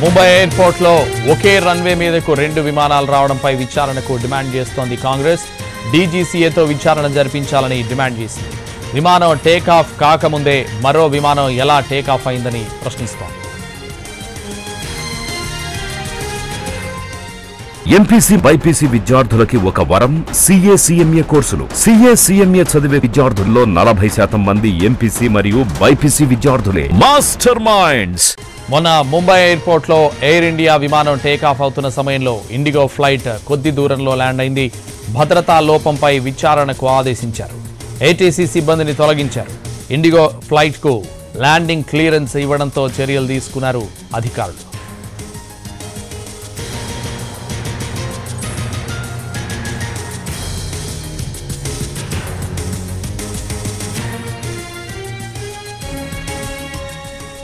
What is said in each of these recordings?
ముంబై ఎయిర్పోర్ట్లో ఒకే రన్వే మీదకు 2 విమానాలు రావడంపై విచారణకు డిమాండ్ చేస్తోంది కాంగ్రెస్. డీజీసీఏతో విచారణ జరిపించాలని డిమాండ్ చేసింది. విమానం టేకాఫ్ కాకముందే మరో విమానం ఎలా టేకాఫ్ అయిందని ప్రశ్నిస్తోంది. ఎంపీసీ బైపీసీ విద్యార్థులకి ఒక వరం సీఏ సీఎంఏ కోర్సులు. సీఏ సీఎంఏ చదివే విద్యార్థుల్లో 40% మంది ఎంపీసీ మరియు బైపీసీ విద్యార్థులే. Master minds. మొన్న ముంబై ఎయిర్పోర్ట్లో ఎయిర్ ఇండియా విమానం టేకాఫ్ అవుతున్న సమయంలో ఇండిగో ఫ్లైట్ కొద్ది దూరంలో ల్యాండ్ అయింది. భద్రతా లోపంపై విచారణకు ఆదేశించారు. ఏటీసీ సిబ్బందిని తొలగించారు. ఇండిగో ఫ్లైట్కు ల్యాండింగ్ క్లియరెన్స్ ఇవ్వడంతో చర్యలు తీసుకున్నారు అధికారులు.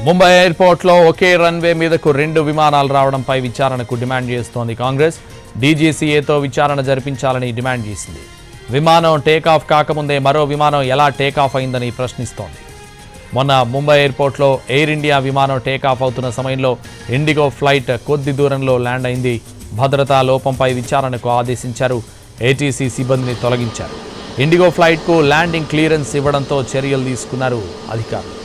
ముంబై ఎయిర్పోర్ట్లో ఒకే రన్వే మీదకు 2 విమానాలు రావడంపై విచారణకు డిమాండ్ చేస్తోంది కాంగ్రెస్. డీజీసీఏతో విచారణ జరిపించాలని డిమాండ్ చేసింది. విమానం టేకాఫ్ కాకముందే మరో విమానం ఎలా టేకాఫ్ అయిందని ప్రశ్నిస్తోంది. మొన్న ముంబై ఎయిర్పోర్ట్లో ఎయిర్ ఇండియా విమానం టేకాఫ్ అవుతున్న సమయంలో ఇండిగో ఫ్లైట్ కొద్ది దూరంలో ల్యాండ్ అయింది. భద్రతా లోపంపై విచారణకు ఆదేశించారు. ఏటీసీ సిబ్బందిని తొలగించారు. ఇండిగో ఫ్లైట్కు ల్యాండింగ్ క్లియరెన్స్ ఇవ్వడంతో చర్యలు తీసుకున్నారు అధికారులు.